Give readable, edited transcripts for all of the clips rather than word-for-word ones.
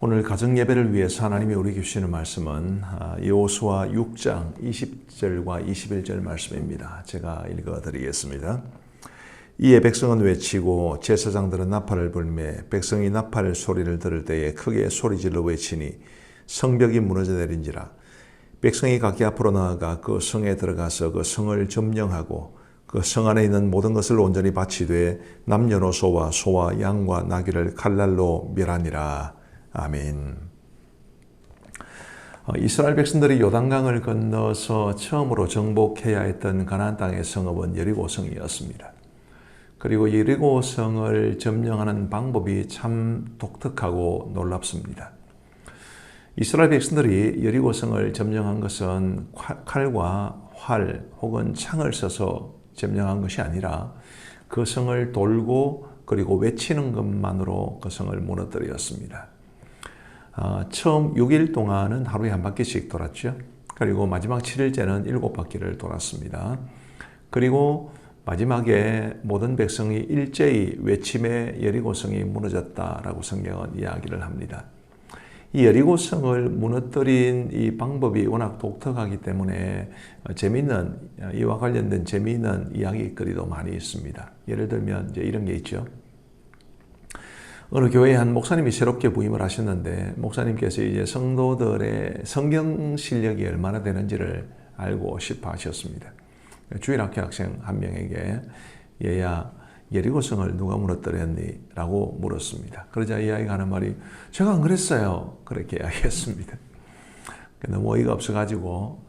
오늘 가정 예배를 위해서 하나님이 우리에게 주시는 말씀은 여호수아 6장 20절과 21절 말씀입니다. 제가 읽어드리겠습니다. 이에 백성은 외치고 제사장들은 나팔을 불매 백성이 나팔 소리를 들을 때에 크게 소리질러 외치니 성벽이 무너져 내린지라. 백성이 각기 앞으로 나아가 그 성에 들어가서 그 성을 점령하고 그 성 안에 있는 모든 것을 온전히 바치되 남녀노소와 소와 양과 나귀를 칼날로 멸하니라. 아멘. 이스라엘 백성들이 요단강을 건너서 처음으로 정복해야 했던 가나안 땅의 성읍은 여리고성이었습니다. 그리고 여리고성을 점령하는 방법이 참 독특하고 놀랍습니다. 이스라엘 백성들이 여리고성을 점령한 것은 칼과 활 혹은 창을 써서 점령한 것이 아니라 그 성을 돌고 그리고 외치는 것만으로 그 성을 무너뜨렸습니다. 처음 6일 동안은 하루에 한 바퀴씩 돌았죠. 그리고 마지막 7일째는 7바퀴를 돌았습니다. 그리고 마지막에 모든 백성이 일제히 외침에 여리고성이 무너졌다라고 성경은 이야기를 합니다. 이 여리고성을 무너뜨린 이 방법이 워낙 독특하기 때문에 이와 관련된 재미있는 이야기거리도 많이 있습니다. 예를 들면 이제 이런 게 있죠. 어느 교회에 한 목사님이 새롭게 부임을 하셨는데 목사님께서 이제 성도들의 성경 실력이 얼마나 되는지를 알고 싶어 하셨습니다. 주일학교 학생 한 명에게 얘야 여리고성을 누가 무너뜨렸니? 라고 물었습니다. 그러자 이 아이가 하는 말이 제가 안 그랬어요. 그렇게 이야기했습니다. 너무 어이가 없어가지고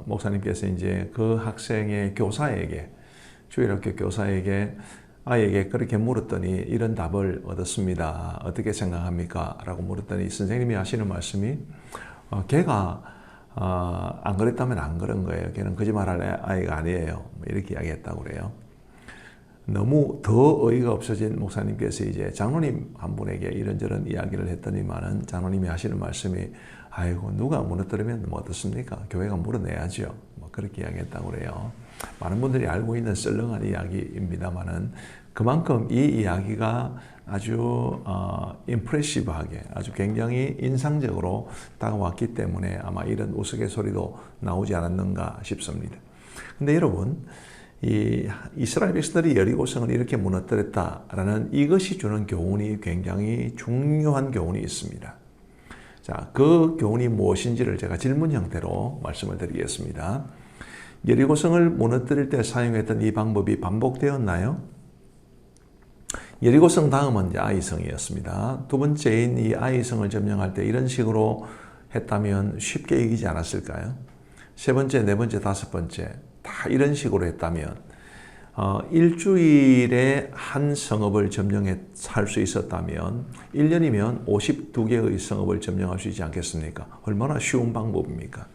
목사님께서 이제 그 학생의 교사에게 주일학교 교사에게 아이에게 그렇게 물었더니 이런 답을 얻었습니다. 어떻게 생각합니까? 라고 물었더니 선생님이 하시는 말씀이 걔가 안 그랬다면 안 그런 거예요. 걔는 거짓말할 아이가 아니에요. 이렇게 이야기했다고 그래요. 너무 더 어이가 없어진 목사님께서 이제 장로님 한 분에게 이런저런 이야기를 했더니만은 장로님이 하시는 말씀이 아이고 누가 무너뜨리면 뭐 어떻습니까? 교회가 물어내야죠. 뭐 그렇게 이야기했다고 그래요. 많은 분들이 알고 있는 썰렁한 이야기입니다만은 그만큼 이 이야기가 아주 임프레시브하게 아주 굉장히 인상적으로 다가왔기 때문에 아마 이런 우스갯소리도 나오지 않았는가 싶습니다. 근데 여러분 이 이스라엘 백성들이 여리고성을 이렇게 무너뜨렸다라는 이것이 주는 교훈이 굉장히 중요한 교훈이 있습니다. 자, 그 교훈이 무엇인지를 제가 질문 형태로 말씀을 드리겠습니다. 여리고성을 무너뜨릴 때 사용했던 이 방법이 반복되었나요? 여리고성 다음은 이제 아이성이었습니다. 두 번째인 이 아이성을 점령할 때 이런 식으로 했다면 쉽게 이기지 않았을까요? 세 번째, 네 번째, 다섯 번째 다 이런 식으로 했다면 일주일에 한 성읍을 점령할 수 있었다면 1년이면 52개의 성읍을 점령할 수 있지 않겠습니까? 얼마나 쉬운 방법입니까?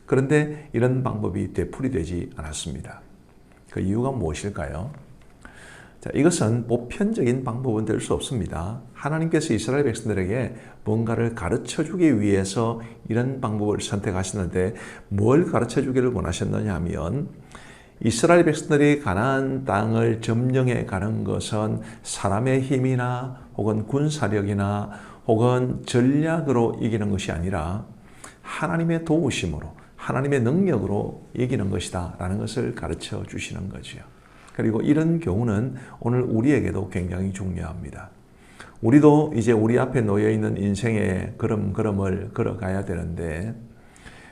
그런데 이런 방법이 되풀이되지 않았습니다. 그 이유가 무엇일까요? 자, 이것은 보편적인 방법은 될 수 없습니다. 하나님께서 이스라엘 백성들에게 뭔가를 가르쳐주기 위해서 이런 방법을 선택하셨는데 뭘 가르쳐주기를 원하셨느냐 하면 이스라엘 백성들이 가나안 땅을 점령해 가는 것은 사람의 힘이나 혹은 군사력이나 혹은 전략으로 이기는 것이 아니라 하나님의 도우심으로 하나님의 능력으로 이기는 것이다 라는 것을 가르쳐 주시는 거죠. 그리고 이런 교훈은 오늘 우리에게도 굉장히 중요합니다. 우리도 이제 우리 앞에 놓여있는 인생의 걸음을 걸어가야 되는데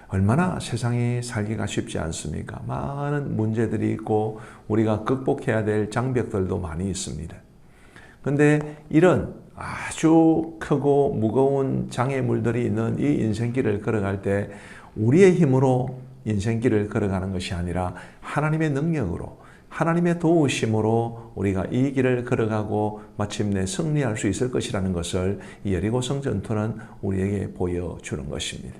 얼마나 세상이 살기가 쉽지 않습니까? 많은 문제들이 있고 우리가 극복해야 될 장벽들도 많이 있습니다. 그런데 이런 아주 크고 무거운 장애물들이 있는 이 인생길을 걸어갈 때 우리의 힘으로 인생길을 걸어가는 것이 아니라 하나님의 능력으로 하나님의 도우심으로 우리가 이 길을 걸어가고 마침내 승리할 수 있을 것이라는 것을 이 여리고성 전투는 우리에게 보여주는 것입니다.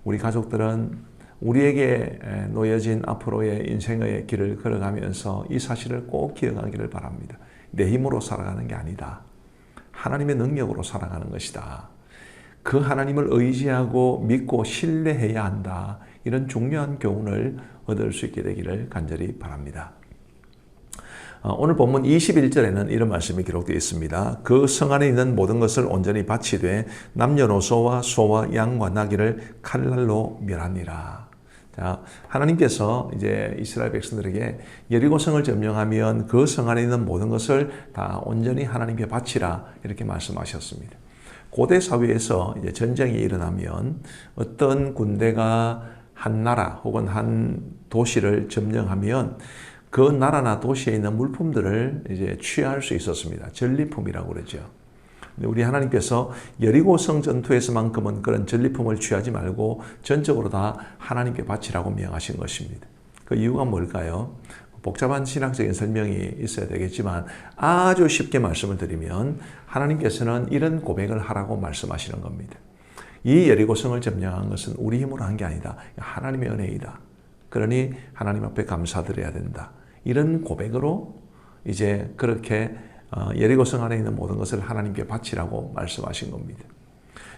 우리 가족들은 우리에게 놓여진 앞으로의 인생의 길을 걸어가면서 이 사실을 꼭 기억하기를 바랍니다. 내 힘으로 살아가는 게 아니다. 하나님의 능력으로 살아가는 것이다. 그 하나님을 의지하고 믿고 신뢰해야 한다. 이런 중요한 교훈을 얻을 수 있게 되기를 간절히 바랍니다. 오늘 본문 21절에는 이런 말씀이 기록되어 있습니다. 그 성 안에 있는 모든 것을 온전히 바치되 남녀노소와 소와 양과 나귀를 칼날로 멸하니라. 자, 하나님께서 이제 이스라엘 백성들에게 여리고성을 점령하면 그 성 안에 있는 모든 것을 다 온전히 하나님께 바치라 이렇게 말씀하셨습니다. 고대 사회에서 이제 전쟁이 일어나면 어떤 군대가 한 나라 혹은 한 도시를 점령하면 그 나라나 도시에 있는 물품들을 이제 취할 수 있었습니다. 전리품이라고 그러죠. 우리 하나님께서 여리고성 전투에서만큼은 그런 전리품을 취하지 말고 전적으로 다 하나님께 바치라고 명하신 것입니다. 그 이유가 뭘까요? 복잡한 신학적인 설명이 있어야 되겠지만 아주 쉽게 말씀을 드리면 하나님께서는 이런 고백을 하라고 말씀하시는 겁니다. 이 여리고성을 점령한 것은 우리 힘으로 한 게 아니다. 하나님의 은혜이다. 그러니 하나님 앞에 감사드려야 된다. 이런 고백으로 이제 그렇게 여리고성 안에 있는 모든 것을 하나님께 바치라고 말씀하신 겁니다.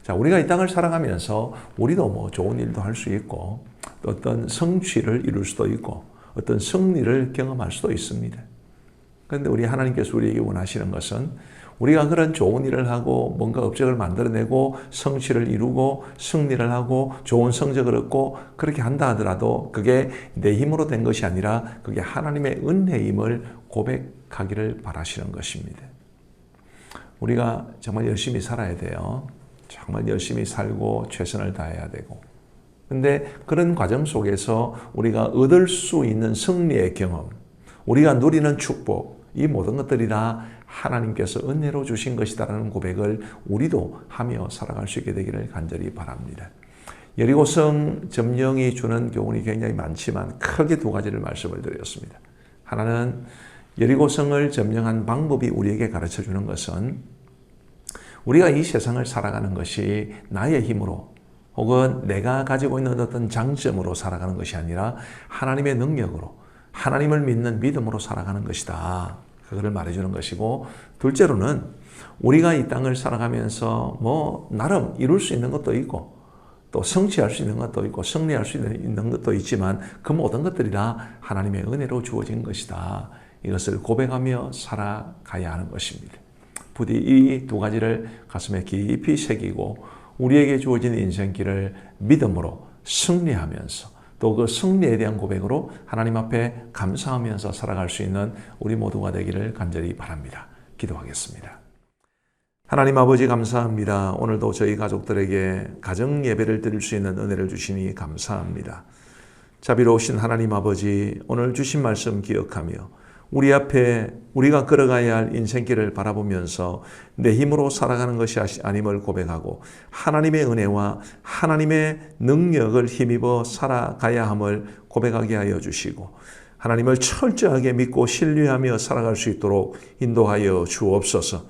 자, 우리가 이 땅을 살아가면서 우리도 뭐 좋은 일도 할 수 있고 또 어떤 성취를 이룰 수도 있고 어떤 승리를 경험할 수도 있습니다. 그런데 우리 하나님께서 우리에게 원하시는 것은 우리가 그런 좋은 일을 하고 뭔가 업적을 만들어내고 성취를 이루고 승리를 하고 좋은 성적을 얻고 그렇게 한다 하더라도 그게 내 힘으로 된 것이 아니라 그게 하나님의 은혜임을 고백하기를 바라시는 것입니다. 우리가 정말 열심히 살아야 돼요. 정말 열심히 살고 최선을 다해야 되고. 근데 그런 과정 속에서 우리가 얻을 수 있는 승리의 경험, 우리가 누리는 축복, 이 모든 것들이 다 하나님께서 은혜로 주신 것이다라는 고백을 우리도 하며 살아갈 수 있게 되기를 간절히 바랍니다. 여리고성 점령이 주는 교훈이 굉장히 많지만 크게 두 가지를 말씀을 드렸습니다. 하나는 여리고성을 점령한 방법이 우리에게 가르쳐 주는 것은 우리가 이 세상을 살아가는 것이 나의 힘으로 혹은 내가 가지고 있는 어떤 장점으로 살아가는 것이 아니라 하나님의 능력으로 하나님을 믿는 믿음으로 살아가는 것이다. 그거를 말해주는 것이고 둘째로는 우리가 이 땅을 살아가면서 뭐 나름 이룰 수 있는 것도 있고 또 성취할 수 있는 것도 있고 승리할 수 있는 것도 있지만 그 모든 것들이 다 하나님의 은혜로 주어진 것이다. 이것을 고백하며 살아가야 하는 것입니다. 부디 이 두 가지를 가슴에 깊이 새기고 우리에게 주어진 인생길을 믿음으로 승리하면서 또 그 승리에 대한 고백으로 하나님 앞에 감사하면서 살아갈 수 있는 우리 모두가 되기를 간절히 바랍니다. 기도하겠습니다. 하나님 아버지 감사합니다. 오늘도 저희 가족들에게 가정 예배를 드릴 수 있는 은혜를 주시니 감사합니다. 자비로우신 하나님 아버지, 오늘 주신 말씀 기억하며 우리 앞에 우리가 걸어가야 할 인생길을 바라보면서 내 힘으로 살아가는 것이 아님을 고백하고 하나님의 은혜와 하나님의 능력을 힘입어 살아가야 함을 고백하게 하여 주시고 하나님을 철저하게 믿고 신뢰하며 살아갈 수 있도록 인도하여 주옵소서.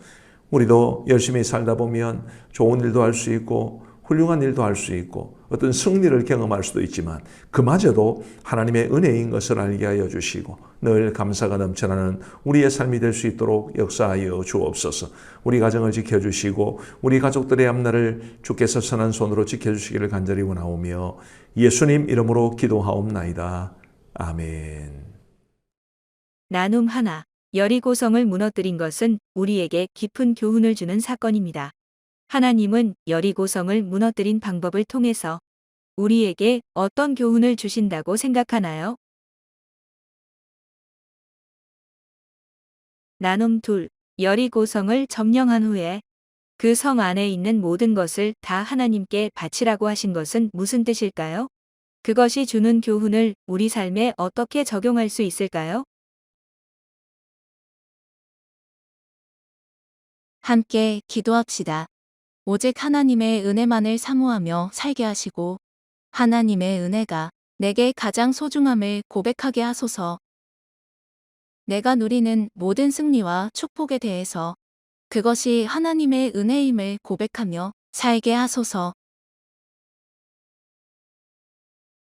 우리도 열심히 살다 보면 좋은 일도 할 수 있고 훌륭한 일도 할 수 있고 어떤 승리를 경험할 수도 있지만 그마저도 하나님의 은혜인 것을 알게 하여 주시고 늘 감사가 넘쳐나는 우리의 삶이 될 수 있도록 역사하여 주옵소서. 우리 가정을 지켜주시고 우리 가족들의 앞날을 주께서 선한 손으로 지켜주시기를 간절히 원하오며 예수님 이름으로 기도하옵나이다. 아멘. 나눔 하나. 여리고성을 무너뜨린 것은 우리에게 깊은 교훈을 주는 사건입니다. 하나님은 여리고성을 무너뜨린 방법을 통해서 우리에게 어떤 교훈을 주신다고 생각하나요? 나눔 둘. 여리고성을 점령한 후에 그 성 안에 있는 모든 것을 다 하나님께 바치라고 하신 것은 무슨 뜻일까요? 그것이 주는 교훈을 우리 삶에 어떻게 적용할 수 있을까요? 함께 기도합시다. 오직 하나님의 은혜만을 사모하며 살게 하시고 하나님의 은혜가 내게 가장 소중함을 고백하게 하소서. 내가 누리는 모든 승리와 축복에 대해서 그것이 하나님의 은혜임을 고백하며 살게 하소서.